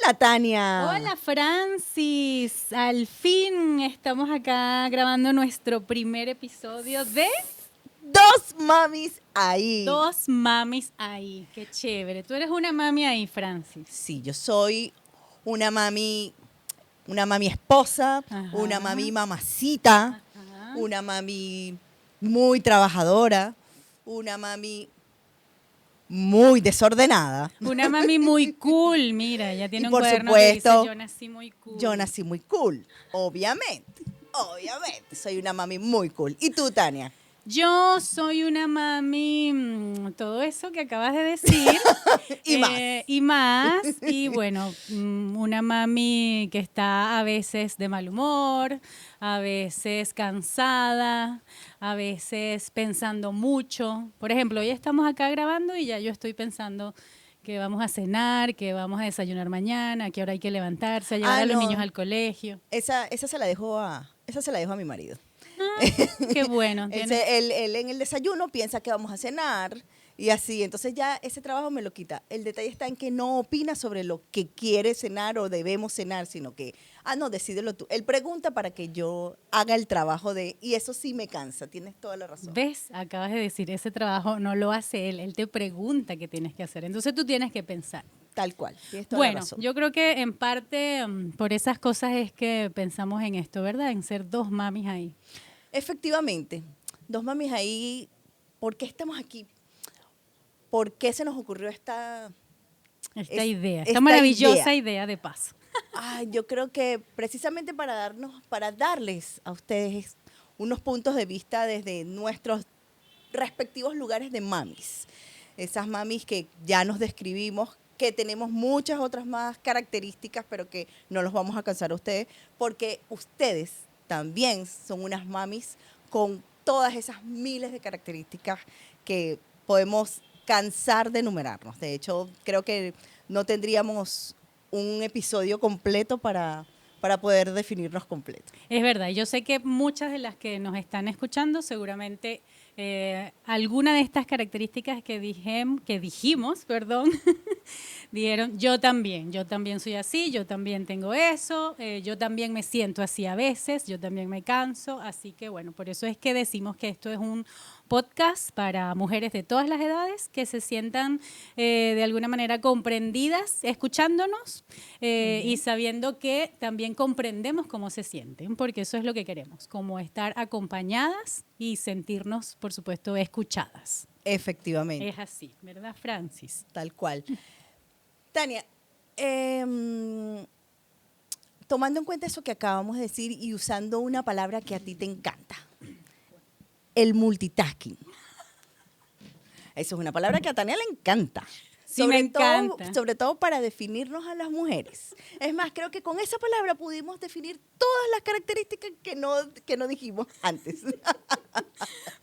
Hola, Tania. Hola Francis, al fin estamos acá grabando nuestro primer episodio de Dos mamis ahí. Dos Mamis Ahí. Qué chévere, tú eres una mami ahí, Francis. Sí, yo soy una mami esposa, Ajá. una mami mamacita, Ajá. una mami muy trabajadora, una mami muy desordenada. Una mami muy cool, mira, ya tiene Y un por cuaderno que dice supuesto, yo nací muy cool. yo nací muy cool, obviamente. Obviamente, soy una mami muy cool. ¿Y tú, Tania? Yo soy una mami, todo eso que acabas de decir. Y más. Y más. Y bueno, una mami que está a veces de mal humor, a veces cansada, a veces pensando mucho. Por ejemplo, hoy estamos acá grabando y ya yo estoy pensando que vamos a cenar, que vamos a desayunar mañana, a qué hora hay que levantarse, a llevar a los niños al colegio. Esa se la dejo a mi marido. Qué bueno. Él en el desayuno piensa que vamos a cenar y así, entonces ya ese trabajo me lo quita. El detalle está en que no opina sobre lo que quiere cenar o debemos cenar, sino que, no, decídelo tú. Él pregunta para que yo haga el trabajo y eso sí me cansa, tienes toda la razón. ¿Ves? Acabas de decir, ese trabajo no lo hace él te pregunta qué tienes que hacer, entonces tú tienes que pensar. Tal cual, tienes toda la razón. Bueno, yo creo que en parte por esas cosas es que pensamos en esto, ¿verdad? En ser dos mamis ahí. Efectivamente, dos mamis ahí. ¿Por qué estamos aquí? ¿Por qué se nos ocurrió esta idea, esta maravillosa idea de paso? Yo creo que precisamente para darles a ustedes unos puntos de vista desde nuestros respectivos lugares de mamis. Esas mamis que ya nos describimos, que tenemos muchas otras más características, pero que no los vamos a cansar a ustedes, porque ustedes también son unas mamis con todas esas miles de características que podemos cansar de enumerarnos. De hecho, creo que no tendríamos un episodio completo para poder definirnos completo. Es verdad, yo sé que muchas de las que nos están escuchando seguramente alguna de estas características que dijimos, dijeron, yo también soy así, yo también tengo eso, yo también me siento así a veces, yo también me canso, así que bueno, por eso es que decimos que esto es un podcast para mujeres de todas las edades que se sientan de alguna manera comprendidas escuchándonos y sabiendo que también comprendemos cómo se sienten, porque eso es lo que queremos, como estar acompañadas y sentirnos, por supuesto, escuchadas. Efectivamente. Es así, ¿verdad, Francis? Tal cual. Tania, tomando en cuenta eso que acabamos de decir y usando una palabra que a ti te encanta, el multitasking. Eso es una palabra que a Tania le encanta. Sí, me encanta. Sobre todo para definirnos a las mujeres. Es más, creo que con esa palabra pudimos definir todas las características que no dijimos antes.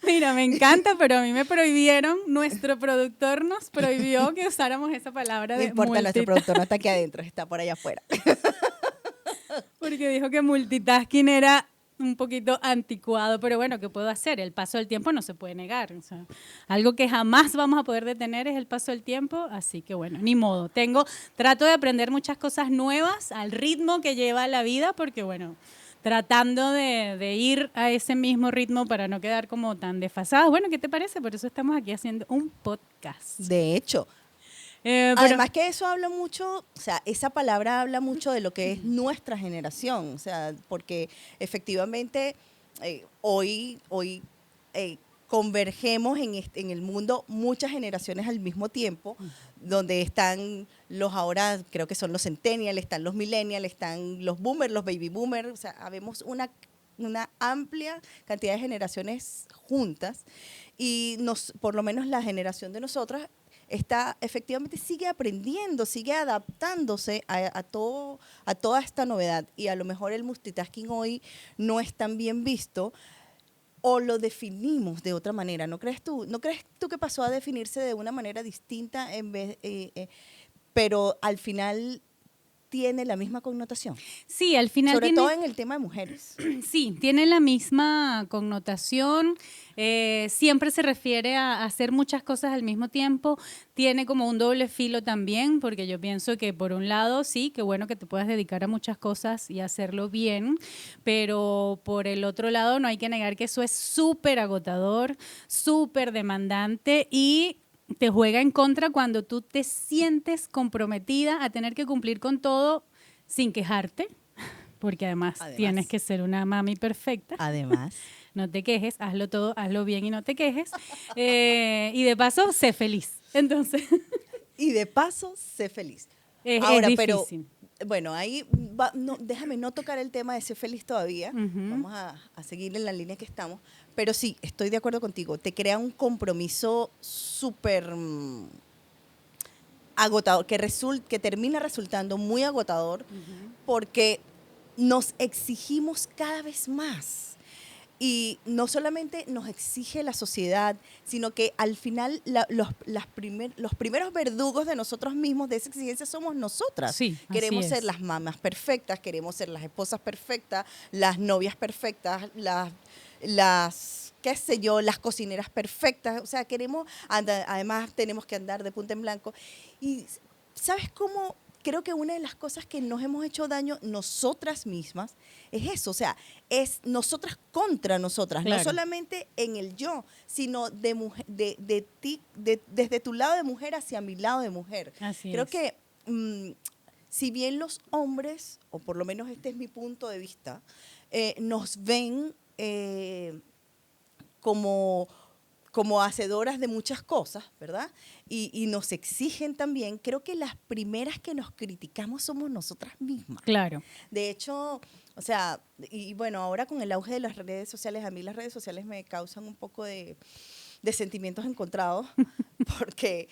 Mira, me encanta, pero a mí me prohibieron, nuestro productor nos prohibió que usáramos esa palabra No de importa, nuestro productor no está aquí adentro, está por allá afuera. Porque dijo que multitasking era un poquito anticuado, pero bueno, ¿qué puedo hacer? El paso del tiempo no se puede negar. O sea, algo que jamás vamos a poder detener es el paso del tiempo, así que bueno, ni modo. Trato de aprender muchas cosas nuevas al ritmo que lleva la vida, porque bueno, tratando de ir a ese mismo ritmo para no quedar como tan desfasados. Bueno, ¿qué te parece? Por eso estamos aquí haciendo un podcast. De hecho, además que eso habla mucho, o sea, esa palabra habla mucho de lo que es nuestra generación, o sea, porque efectivamente hoy convergemos en el mundo muchas generaciones al mismo tiempo, donde están ahora creo que son los centennials, están los millennials, están los boomers, los baby boomers, o sea, habemos una amplia cantidad de generaciones juntas y por lo menos la generación de nosotras efectivamente sigue aprendiendo, sigue adaptándose a toda esta novedad y a lo mejor el multitasking hoy no es tan bien visto o lo definimos de otra manera, ¿no crees tú? ¿No crees tú que pasó a definirse de una manera distinta pero al final tiene la misma connotación. Sí, al final Sobre tiene, todo en el tema de mujeres. sí, tiene la misma connotación. Siempre se refiere a hacer muchas cosas al mismo tiempo. Tiene como un doble filo también, porque yo pienso que por un lado, sí, qué bueno que te puedas dedicar a muchas cosas y hacerlo bien, pero por el otro lado no hay que negar que eso es súper agotador, súper demandante y te juega en contra cuando tú te sientes comprometida a tener que cumplir con todo sin quejarte, porque además tienes que ser una mami perfecta. Además. No te quejes, hazlo todo, hazlo bien y no te quejes. Y de paso, sé feliz. Entonces, Y de paso, sé feliz. es Ahora, pero, difícil. bueno, ahí no, déjame no tocar el tema de ser feliz todavía. Vamos a seguir en la línea que estamos. Pero sí, estoy de acuerdo contigo. Te crea un compromiso súper agotador, que termina resultando muy agotador porque nos exigimos cada vez más. Y no solamente nos exige la sociedad, sino que al final los primeros verdugos de nosotros mismos, de esa exigencia, somos nosotras. Sí, así Queremos es. ser las mamás perfectas, queremos ser las esposas perfectas, las novias perfectas, qué sé yo, las cocineras perfectas. O sea, además tenemos que andar de punta en blanco. Y ¿sabes cómo? Creo que una de las cosas que nos hemos hecho daño nosotras mismas es eso, o sea, es nosotras contra nosotras, Claro. no solamente en el yo, sino de ti, desde tu lado de mujer hacia mi lado de mujer. Así Creo es. que si bien los hombres, o por lo menos este es mi punto de vista, nos ven como hacedoras de muchas cosas, ¿verdad? Y nos exigen también. Creo que las primeras que nos criticamos somos nosotras mismas. Claro. De hecho, o sea, y bueno, ahora con el auge de las redes sociales, a mí las redes sociales me causan un poco de sentimientos encontrados, porque,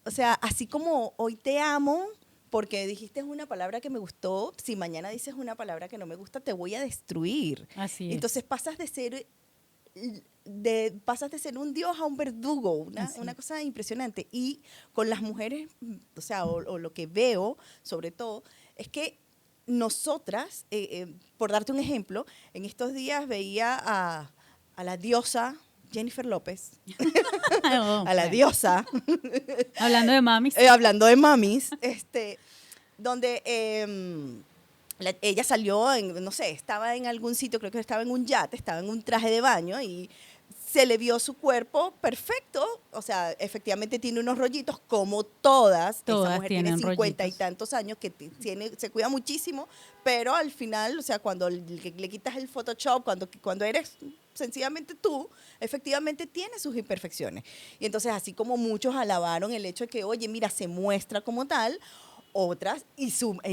o sea, así como hoy te amo, porque dijiste una palabra que me gustó, si mañana dices una palabra que no me gusta, te voy a destruir. Así es. Entonces pasas de ser un dios a un verdugo, una cosa impresionante. Y con las mujeres, o sea, o lo que veo, sobre todo, es que nosotras, por darte un ejemplo, en estos días veía a la diosa Jennifer López, Oh, a la bueno. diosa, Hablando de mamis. hablando de mamis, donde ella salió, no sé, estaba en algún sitio, creo que estaba en un yate, estaba en un traje de baño y se le vio su cuerpo perfecto, o sea, efectivamente tiene unos rollitos como todas. Esa Todas mujer tiene tienen 50 y rollitos. tantos años, que se cuida muchísimo, pero al final, o sea, cuando le quitas el Photoshop, cuando eres sencillamente tú, efectivamente tiene sus imperfecciones. Y entonces, así como muchos alabaron el hecho de que, oye, mira, se muestra como tal, otras, en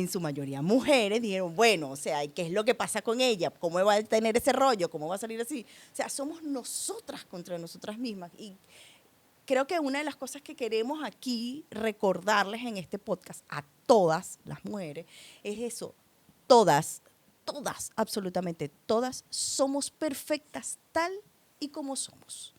su mayoría mujeres, dijeron, bueno, o sea, ¿qué es lo que pasa con ella? ¿Cómo va a tener ese rollo? ¿Cómo va a salir así? O sea, somos nosotras contra nosotras mismas. Y creo que una de las cosas que queremos aquí recordarles en este podcast a todas las mujeres es eso. Todas, absolutamente todas somos perfectas tal y como somos.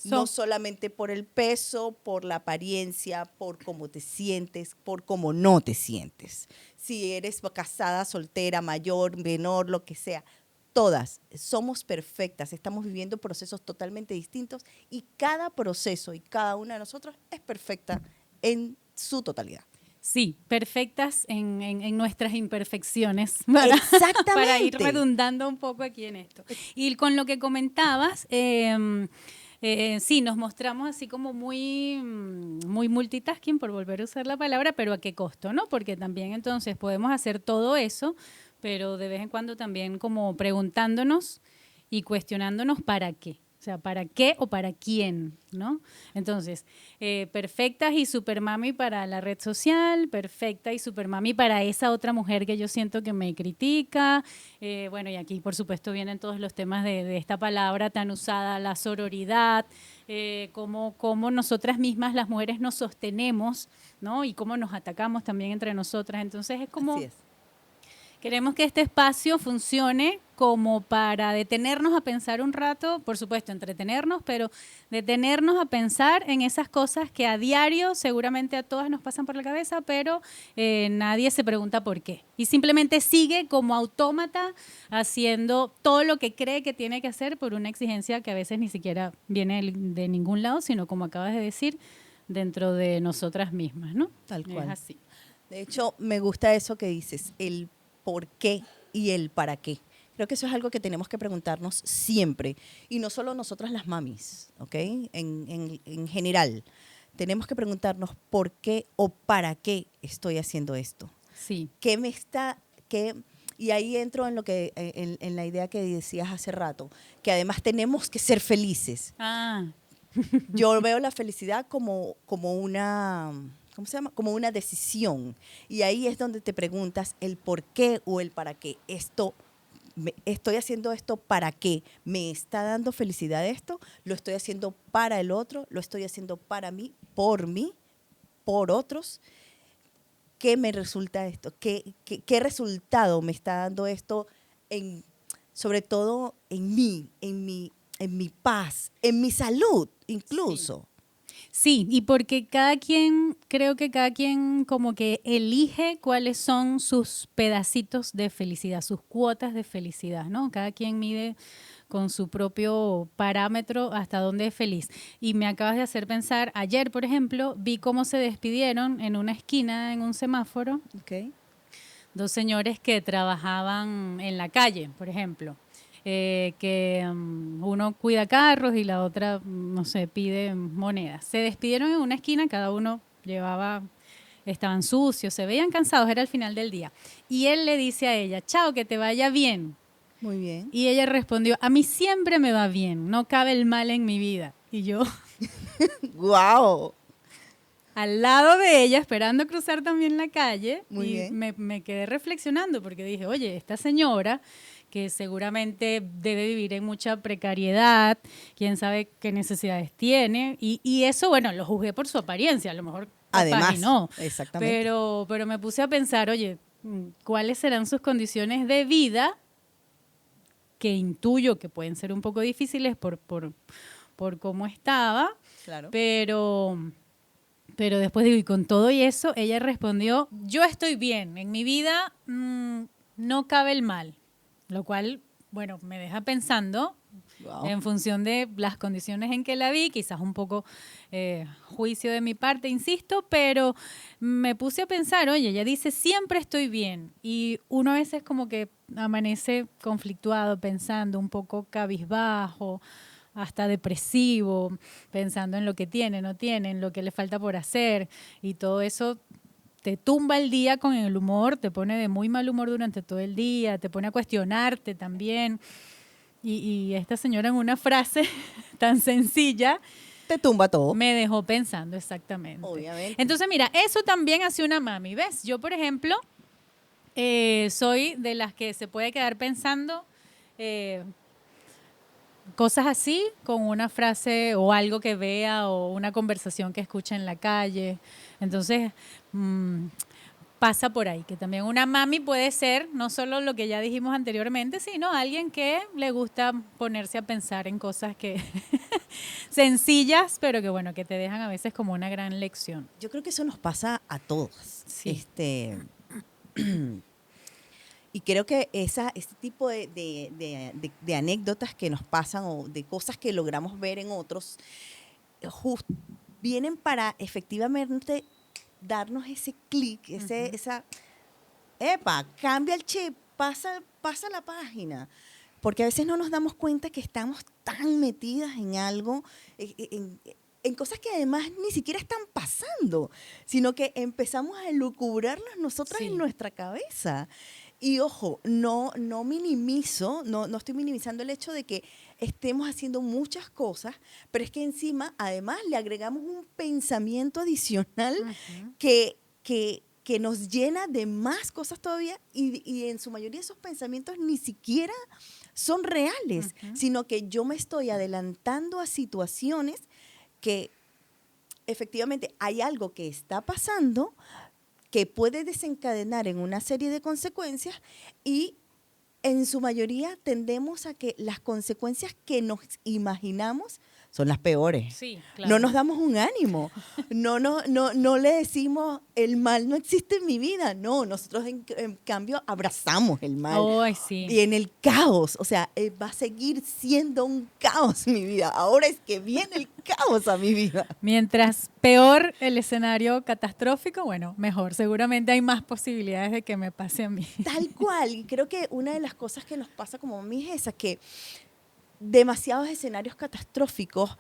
No solamente por el peso, por la apariencia, por cómo te sientes, por cómo no te sientes. Si eres casada, soltera, mayor, menor, lo que sea, todas somos perfectas. Estamos viviendo procesos totalmente distintos y cada proceso y cada una de nosotros es perfecta en su totalidad. Sí, perfectas en nuestras imperfecciones. Exactamente. Para ir redundando un poco aquí en esto. Y con lo que comentabas, sí, nos mostramos así como muy multitasking, por volver a usar la palabra, pero ¿a qué costo, no? Porque también entonces podemos hacer todo eso, pero de vez en cuando también como preguntándonos y cuestionándonos para qué. O sea, ¿para qué o para quién? ¿No? Entonces, perfectas y super mami para la red social, perfecta y super mami para esa otra mujer que yo siento que me critica. Bueno, y aquí, por supuesto, vienen todos los temas de esta palabra tan usada, la sororidad, cómo nosotras mismas, las mujeres, nos sostenemos, ¿no? Y cómo nos atacamos también entre nosotras. Entonces, es como... Así es. Queremos que este espacio funcione como para detenernos a pensar un rato, por supuesto, entretenernos, pero detenernos a pensar en esas cosas que a diario seguramente a todas nos pasan por la cabeza, pero nadie se pregunta por qué. Y simplemente sigue como autómata haciendo todo lo que cree que tiene que hacer por una exigencia que a veces ni siquiera viene de ningún lado, sino como acabas de decir, dentro de nosotras mismas, ¿no? Tal cual. Es así. De hecho, me gusta eso que dices, el por qué y el para qué. Creo que eso es algo que tenemos que preguntarnos siempre. Y no solo nosotras las mamis, ¿ok? En general. Tenemos que preguntarnos por qué o para qué estoy haciendo esto. Sí. ¿Qué me está, qué, y ahí entro en lo que, en la idea que decías hace rato, que además tenemos que ser felices. Ah, Yo veo la felicidad como una, ¿cómo se llama? Como una decisión. Y ahí es donde te preguntas el por qué o el para qué. Estoy haciendo esto para qué. ¿Me está dando felicidad esto? ¿Lo estoy haciendo para el otro? ¿Lo estoy haciendo para mí, por otros? ¿Qué me resulta esto? ¿Qué resultado me está dando esto, sobre todo en mi paz, en mi salud incluso? sí, y porque creo que cada quien como que elige cuáles son sus pedacitos de felicidad, sus cuotas de felicidad, ¿no? Cada quien mide con su propio parámetro hasta dónde es feliz. Y me acabas de hacer pensar, ayer, por ejemplo, vi cómo se despidieron en una esquina, en un semáforo, Okay. dos señores que trabajaban en la calle, por ejemplo. Que uno cuida carros y la otra, no sé, pide monedas. Se despidieron en una esquina, cada uno estaban sucios, se veían cansados, era el final del día. Y él le dice a ella, chao, que te vaya bien. Muy bien. Y ella respondió, a mí siempre me va bien, no cabe el mal en mi vida. Y yo, ¡Wow! al lado de ella, esperando cruzar también la calle, Muy y bien. me quedé reflexionando porque dije, oye, esta señora que seguramente debe vivir en mucha precariedad, quién sabe qué necesidades tiene, y eso, bueno, lo juzgué por su apariencia, a lo mejor capaz y Además, no, exactamente. pero me puse a pensar, oye, ¿cuáles serán sus condiciones de vida? Que intuyo que pueden ser un poco difíciles por cómo estaba, Claro. pero después digo, y con todo y eso, ella respondió, yo estoy bien, en mi vida no cabe el mal, lo cual, bueno, me deja pensando Wow. en función de las condiciones en que la vi, quizás un poco juicio de mi parte, insisto, pero me puse a pensar, oye, ella dice, siempre estoy bien, y uno a veces como que amanece conflictuado, pensando un poco cabizbajo, hasta depresivo, pensando en lo que tiene, no tiene, en lo que le falta por hacer, y todo eso te tumba el día con el humor, te pone de muy mal humor durante todo el día, te pone a cuestionarte también. Y esta señora en una frase tan sencilla Te tumba todo. me dejó pensando exactamente. Obviamente. Entonces, mira, eso también hace una mami, ¿ves? Yo, por ejemplo, soy de las que se puede quedar pensando cosas así con una frase o algo que vea o una conversación que escucha en la calle. Entonces, pasa por ahí, que también una mami puede ser no solo lo que ya dijimos anteriormente, sino alguien que le gusta ponerse a pensar en cosas que sencillas, pero que bueno, que te dejan a veces como una gran lección. Yo creo que eso nos pasa a todos. Sí. Y creo que este tipo de anécdotas que nos pasan o de cosas que logramos ver en otros, vienen para efectivamente darnos ese clic, cambia el chip, pasa la página. Porque a veces no nos damos cuenta que estamos tan metidas en algo, en cosas que además ni siquiera están pasando, sino que empezamos a elucubrarlas nosotras en nuestra cabeza. Y ojo, no minimizo, no estoy minimizando el hecho de que estemos haciendo muchas cosas, pero es que encima, además, le agregamos un pensamiento adicional que nos llena de más cosas todavía y en su mayoría esos pensamientos ni siquiera son reales, sino que yo me estoy adelantando a situaciones que efectivamente hay algo que está pasando que puede desencadenar en una serie de consecuencias y en su mayoría tendemos a que las consecuencias que nos imaginamos son las peores. Sí, No claro. nos damos un ánimo, no le decimos el mal no existe en mi vida, no, nosotros en cambio abrazamos el mal. Ay, sí. Y en el caos, o sea, va a seguir siendo un caos mi vida. Ahora es que viene el caos a mi vida. Mientras peor el escenario catastrófico, bueno, mejor. Seguramente hay más posibilidades de que me pase a mí. Tal cual, y creo que una de las cosas que nos pasa como mami es esa, que demasiados escenarios catastróficos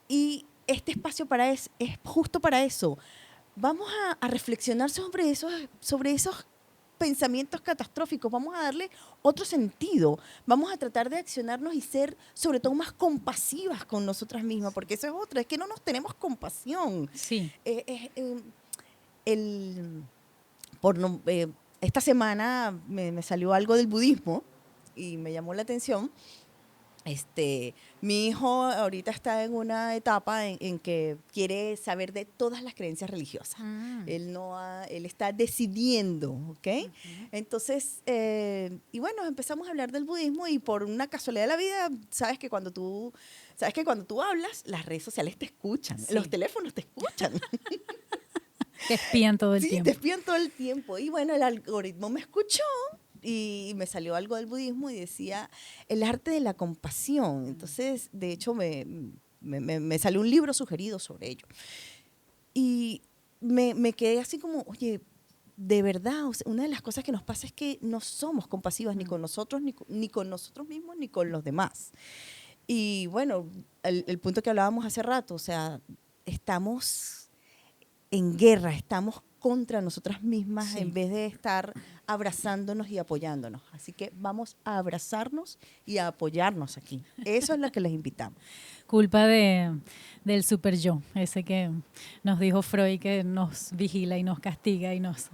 y este espacio es justo para eso. Vamos a reflexionar sobre esos pensamientos catastróficos, vamos a darle otro sentido, vamos a tratar de accionarnos y ser sobre todo más compasivas con nosotras mismas, porque eso es otra, es que no nos tenemos compasión. Sí. Esta semana me salió algo del budismo y me llamó la atención. Mi hijo ahorita está en una etapa en que quiere saber de todas las creencias religiosas. Él está decidiendo, ¿ok? Entonces, y bueno, empezamos a hablar del budismo y por una casualidad de la vida, sabes que cuando tú hablas, las redes sociales te escuchan, Sí. los teléfonos te escuchan. Te espían todo el Sí, tiempo. te espían todo el tiempo. Y bueno, el algoritmo me escuchó y me salió algo del budismo y decía el arte de la compasión. Entonces, de hecho, me salió un libro sugerido sobre ello. Y me quedé así como, oye, de verdad, o sea, una de las cosas que nos pasa es que no somos compasivas ni con nosotros, ni con nosotros mismos, ni con los demás. Y bueno, el punto que hablábamos hace rato, o sea, estamos en guerra, estamos contra nosotras mismas Sí. en vez de estar abrazándonos y apoyándonos. Así que vamos a abrazarnos y a apoyarnos aquí. Eso es lo que les invitamos. Culpa del super yo, ese que nos dijo Freud que nos vigila y nos castiga y nos...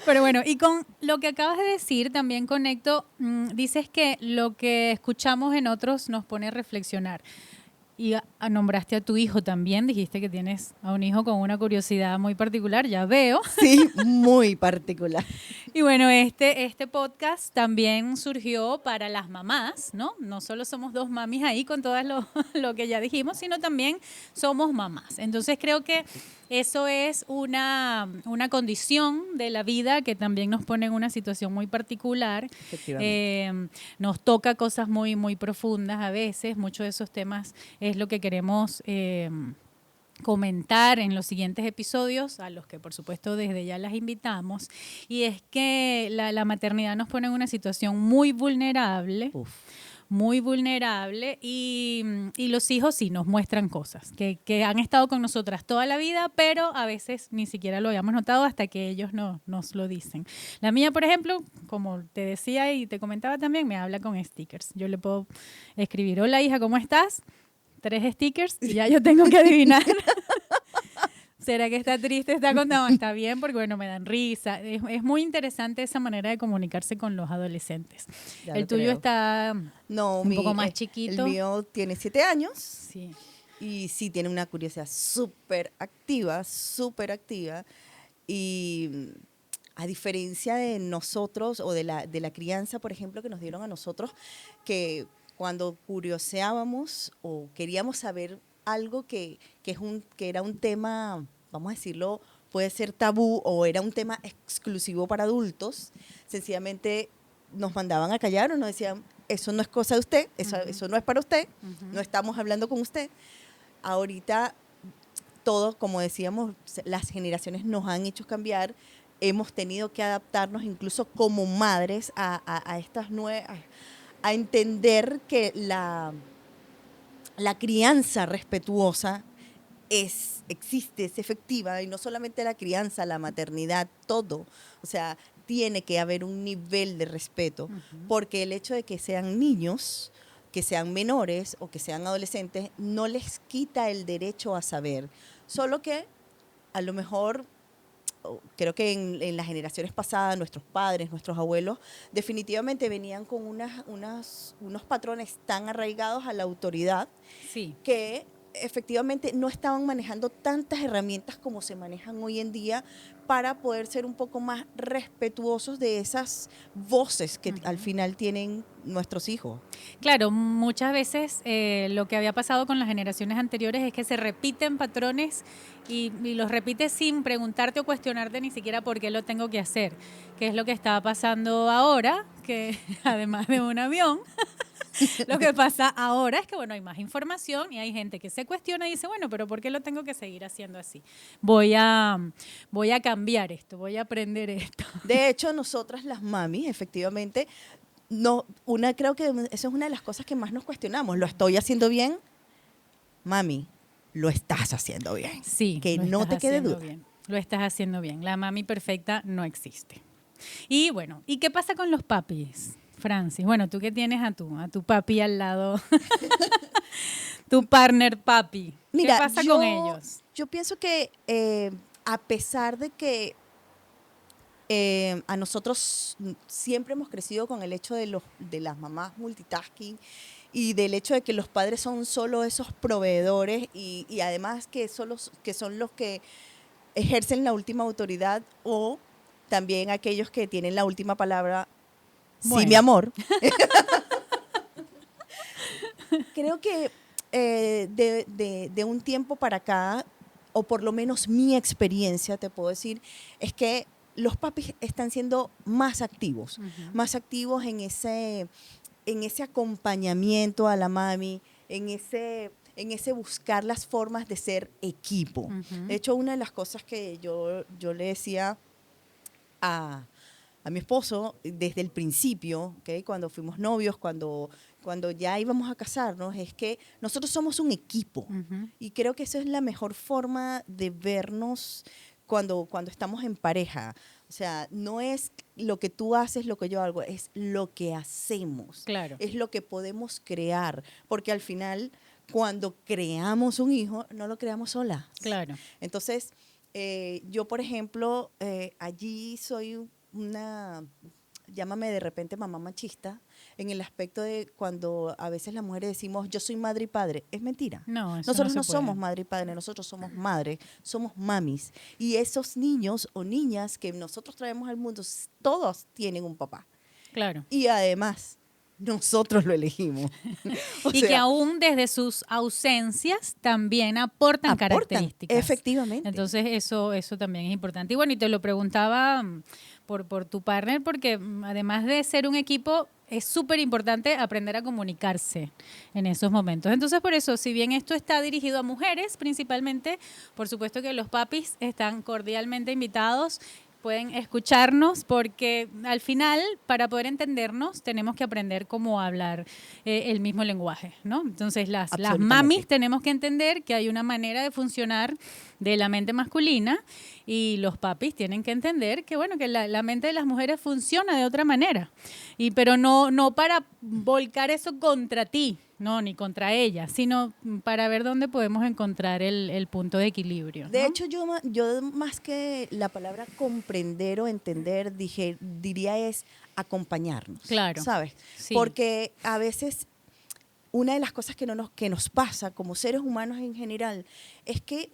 Pero bueno, y con lo que acabas de decir también conecto, dices que lo que escuchamos en otros nos pone a reflexionar. Y nombraste a tu hijo también, dijiste que tienes a un hijo con una curiosidad muy particular, ya veo. Sí, muy particular. Y bueno, este podcast también surgió para las mamás, ¿no? No solo somos dos mamis ahí con todo lo que ya dijimos, sino también somos mamás. Entonces creo que eso es una condición de la vida que también nos pone en una situación muy particular. Nos toca cosas muy, muy profundas a veces. Muchos de esos temas es lo que queremos comentar en los siguientes episodios, a los que por supuesto desde ya las invitamos. Y es que la maternidad nos pone en una situación muy vulnerable. Uf. Muy vulnerable y los hijos sí nos muestran cosas que han estado con nosotras toda la vida, pero a veces ni siquiera lo habíamos notado hasta que ellos nos lo dicen. La mía, por ejemplo, como te decía y te comentaba también, me habla con stickers. Yo le puedo escribir, hola hija, ¿cómo estás? 3 stickers y ya yo tengo que adivinar. ¿Será que está triste, está contento? Está bien, porque bueno, me dan risa. Es muy interesante esa manera de comunicarse con los adolescentes. Ya El tuyo creo. está un poco más chiquito. El mío tiene 7 años. Sí. Y sí tiene una curiosidad súper activa. Y a diferencia de nosotros o de la crianza, por ejemplo, que nos dieron a nosotros, que cuando curioseábamos o queríamos saber algo que era un tema, vamos a decirlo, puede ser tabú o era un tema exclusivo para adultos, sencillamente nos mandaban a callar o nos decían, eso no es cosa de usted, eso no es para usted, no estamos hablando con usted. Ahorita todo, como decíamos, las generaciones nos han hecho cambiar, hemos tenido que adaptarnos incluso como madres a estas nuevas, a entender que la crianza respetuosa existe, es efectiva, y no solamente la crianza, la maternidad, todo. O sea, tiene que haber un nivel de respeto, porque el hecho de que sean niños, que sean menores o que sean adolescentes, no les quita el derecho a saber. Solo que a lo mejor, creo que en las generaciones pasadas, nuestros padres, nuestros abuelos, definitivamente venían con unos patrones tan arraigados a la autoridad Sí. que efectivamente no estaban manejando tantas herramientas como se manejan hoy en día para poder ser un poco más respetuosos de esas voces que al final tienen nuestros hijos. Claro, muchas veces lo que había pasado con las generaciones anteriores es que se repiten patrones y los repites sin preguntarte o cuestionarte ni siquiera por qué lo tengo que hacer, que es lo que está pasando ahora, que además de un avión, lo que pasa ahora es que, bueno, hay más información y hay gente que se cuestiona y dice, bueno, pero ¿por qué lo tengo que seguir haciendo así? Voy a cambiar esto, voy a aprender esto. De hecho, nosotras las mamis, efectivamente, no, creo que eso es una de las cosas que más nos cuestionamos. ¿Lo estoy haciendo bien? Mami, lo estás haciendo bien. Sí, que no te quede duda. Bien. Lo estás haciendo bien. La mami perfecta no existe. Y bueno, ¿y qué pasa con los papis, Francis? Bueno, tú que tienes a tu papi al lado, tu partner papi. Mira, ¿qué pasa con ellos? Yo pienso que a pesar de que a nosotros siempre hemos crecido con el hecho de las mamás multitasking y del hecho de que los padres son solo esos proveedores y además que son los que ejercen la última autoridad o también aquellos que tienen la última palabra. Bueno. Sí, mi amor. Creo que de un tiempo para acá, o por lo menos mi experiencia, te puedo decir, es que los papis están siendo más activos en ese acompañamiento a la mami, en ese buscar las formas de ser equipo. De hecho, una de las cosas que yo le decía a mi esposo desde el principio, ¿okay? Cuando fuimos novios, cuando ya íbamos a casarnos, es que nosotros somos un equipo. Y creo que esa es la mejor forma de vernos cuando estamos en pareja. O sea, no es lo que tú haces, lo que yo hago, es lo que hacemos. Claro. Es lo que podemos crear. Porque al final, cuando creamos un hijo, no lo creamos sola. Claro. Entonces, yo, por ejemplo, allí soy llámame de repente mamá machista, en el aspecto de cuando a veces las mujeres decimos yo soy madre y padre. Es mentira. No, nosotros no somos madre y padre, nosotros somos madres, somos mamis. Y esos niños o niñas que nosotros traemos al mundo, todos tienen un papá. Claro. Y además, nosotros lo elegimos. Y que aún desde sus ausencias también aportan características. Efectivamente. Entonces eso también es importante. Y bueno, y te lo preguntaba por tu partner, porque además de ser un equipo, es súper importante aprender a comunicarse en esos momentos. Entonces, por eso, si bien esto está dirigido a mujeres principalmente, por supuesto que los papis están cordialmente invitados. Pueden escucharnos porque al final, para poder entendernos, tenemos que aprender cómo hablar el mismo lenguaje, ¿no? Entonces, las mamis tenemos que entender que hay una manera de funcionar de la mente masculina y los papis tienen que entender que, bueno, que la mente de las mujeres funciona de otra manera. Pero no para volcar eso contra ti, no, ni contra ella, sino para ver dónde podemos encontrar el punto de equilibrio, ¿no? De hecho, yo más que la palabra comprender o entender, diría es acompañarnos. Claro. ¿Sabes? Sí. Porque a veces una de las cosas que nos pasa como seres humanos en general es que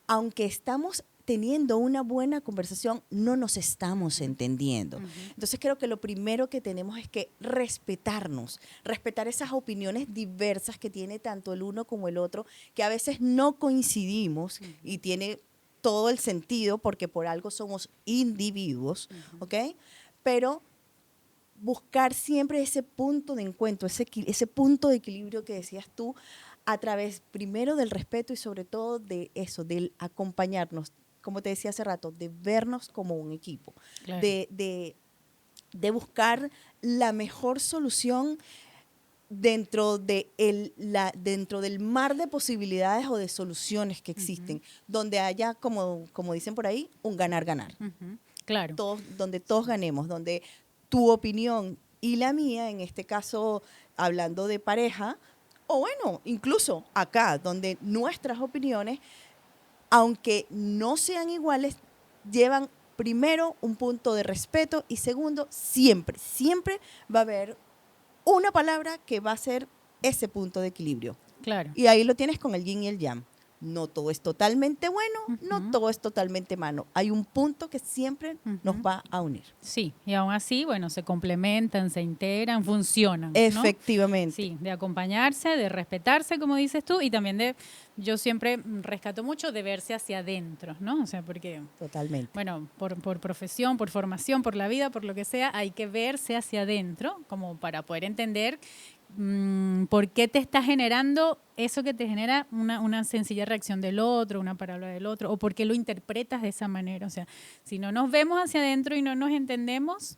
aunque estamos teniendo una buena conversación, no nos estamos entendiendo. Entonces creo que lo primero que tenemos es que respetarnos, respetar esas opiniones diversas que tiene tanto el uno como el otro, que a veces no coincidimos y tiene todo el sentido porque por algo somos individuos, ¿ok? Pero buscar siempre ese punto de encuentro, ese punto de equilibrio que decías tú, a través primero del respeto y sobre todo de eso, del acompañarnos, como te decía hace rato, de vernos como un equipo, claro. de buscar la mejor solución dentro del mar de posibilidades o de soluciones que existen, donde haya, como dicen por ahí, un ganar-ganar. Claro. Donde todos ganemos, donde tu opinión y la mía, en este caso hablando de pareja, o bueno, incluso acá, donde nuestras opiniones, aunque no sean iguales, llevan primero un punto de respeto y segundo, siempre va a haber una palabra que va a ser ese punto de equilibrio. Claro. Y ahí lo tienes con el yin y el yang. No todo es totalmente bueno, no todo es totalmente malo. Hay un punto que siempre nos va a unir. Sí, y aún así, bueno, se complementan, se integran, funcionan, ¿no? Efectivamente. Sí, de acompañarse, de respetarse, como dices tú, y también yo siempre rescato mucho de verse hacia adentro, ¿no? O sea, porque, Totalmente. bueno, por profesión, por formación, por la vida, por lo que sea, hay que verse hacia adentro como para poder entender por qué te está generando eso que te genera una sencilla reacción del otro, una palabra del otro, o por qué lo interpretas de esa manera. O sea, si no nos vemos hacia adentro y no nos entendemos,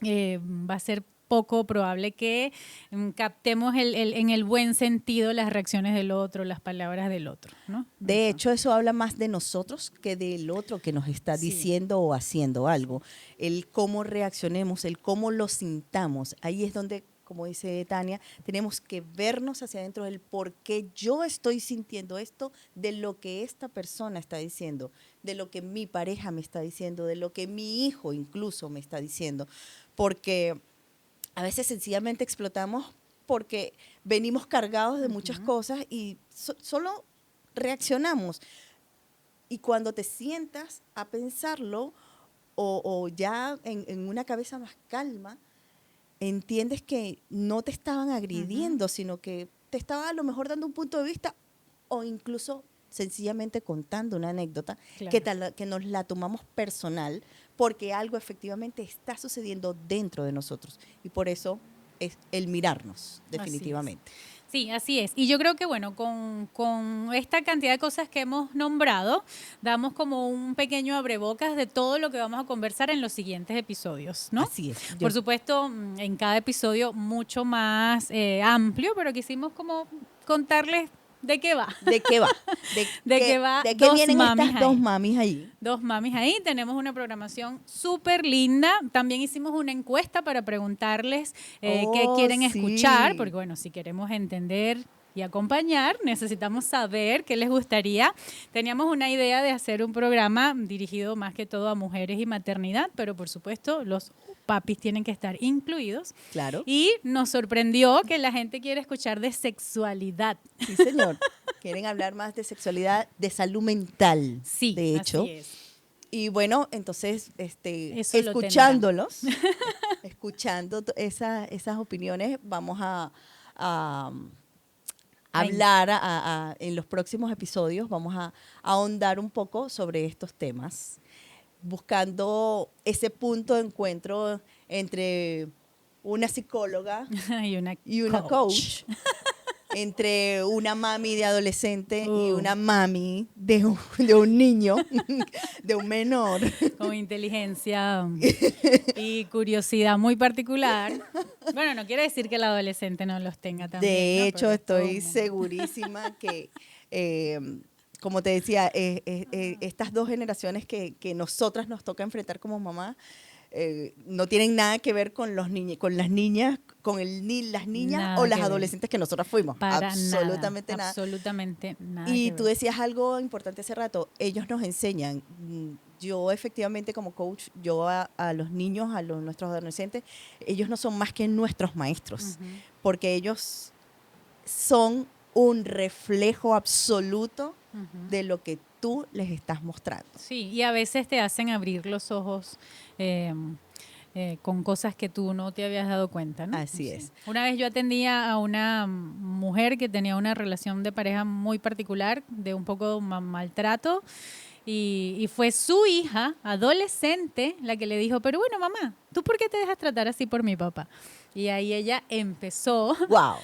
va a ser poco probable que captemos en el buen sentido las reacciones del otro, las palabras del otro, ¿no? De hecho, eso habla más de nosotros que del otro que nos está Sí. diciendo o haciendo algo. El cómo reaccionemos, el cómo lo sintamos. Ahí es donde, como dice Tania, tenemos que vernos hacia adentro del por qué yo estoy sintiendo esto, de lo que esta persona está diciendo, de lo que mi pareja me está diciendo, de lo que mi hijo incluso me está diciendo. Porque a veces sencillamente explotamos porque venimos cargados de muchas cosas y solo reaccionamos. Y cuando te sientas a pensarlo o ya en una cabeza más calma, entiendes que no te estaban agrediendo, sino que te estaba a lo mejor dando un punto de vista o incluso sencillamente contando una anécdota Claro. que nos la tomamos personal porque algo efectivamente está sucediendo dentro de nosotros. Y por eso es el mirarnos, definitivamente. Sí, así es. Y yo creo que, bueno, con esta cantidad de cosas que hemos nombrado, damos como un pequeño abrebocas de todo lo que vamos a conversar en los siguientes episodios, ¿no? Así es. Por supuesto, en cada episodio mucho más amplio, pero quisimos como contarles de qué va. ¿De qué va? ¿De qué va? ¿De qué vienen estas dos mamis ahí? Dos mamis ahí. Tenemos una programación súper linda. También hicimos una encuesta para preguntarles qué quieren escuchar, porque bueno, si queremos entender y acompañar, necesitamos saber qué les gustaría. Teníamos una idea de hacer un programa dirigido más que todo a mujeres y maternidad, pero por supuesto los papis tienen que estar incluidos. Claro. Y nos sorprendió que la gente quiere escuchar de sexualidad. Sí, señor. Quieren hablar más de sexualidad, de salud mental. Sí, de hecho. así es. Y bueno, entonces, Eso escuchándolos, escuchando esas opiniones, vamos a hablar en los próximos episodios, vamos a ahondar un poco sobre estos temas, buscando ese punto de encuentro entre una psicóloga y una coach. Entre una mami de adolescente y una mami de un niño, de un menor. Con inteligencia y curiosidad muy particular. Bueno, no quiere decir que el adolescente no los tenga también. De hecho, ¿no? estoy segurísima que, como te decía, estas dos generaciones que nosotras nos toca enfrentar como mamá, no tienen nada que ver con las niñas, las niñas Nada o las que ver. adolescentes que nosotras fuimos. Para absolutamente nada. nada. Absolutamente nada. Y que tú ver. decías algo importante hace rato, ellos nos enseñan. Yo efectivamente como coach, yo a los niños, nuestros adolescentes, ellos no son más que nuestros maestros, porque ellos son un reflejo absoluto de lo que tú les estás mostrando. Sí, y a veces te hacen abrir los ojos con cosas que tú no te habías dado cuenta, ¿no? Así es. Una vez yo atendía a una mujer que tenía una relación de pareja muy particular, de un poco maltrato, y fue su hija, adolescente, la que le dijo, pero bueno, mamá, ¿tú por qué te dejas tratar así por mi papá? Y ahí ella empezó ¡Wow!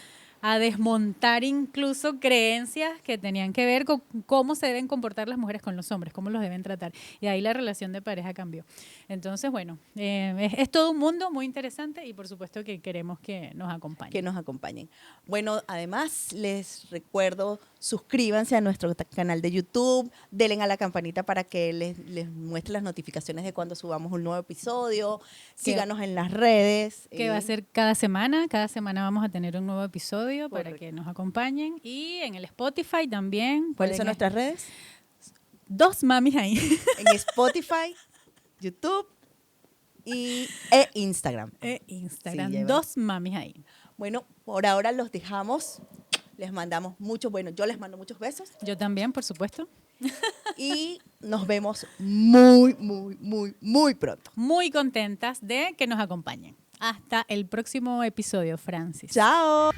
a desmontar incluso creencias que tenían que ver con cómo se deben comportar las mujeres con los hombres, cómo los deben tratar. Y ahí la relación de pareja cambió. Entonces, bueno, es todo un mundo muy interesante y por supuesto que queremos que nos acompañen. Que nos acompañen. Bueno, además les recuerdo, suscríbanse a nuestro canal de YouTube, denle a la campanita para que les muestre las notificaciones de cuando subamos un nuevo episodio, síganos en las redes. Que va a ser cada semana vamos a tener un nuevo episodio para que nos acompañen y en el Spotify también. ¿Cuáles son nuestras redes? Dos mamis ahí. En Spotify, YouTube e Instagram. Instagram. Sí, dos mamis ahí. Bueno, por ahora los dejamos. Les mandamos muchos, bueno, yo les mando muchos besos Yo también, por supuesto. y nos vemos muy, muy, muy, muy pronto. Muy contentas de que nos acompañen. Hasta el próximo episodio, Francis. Chao.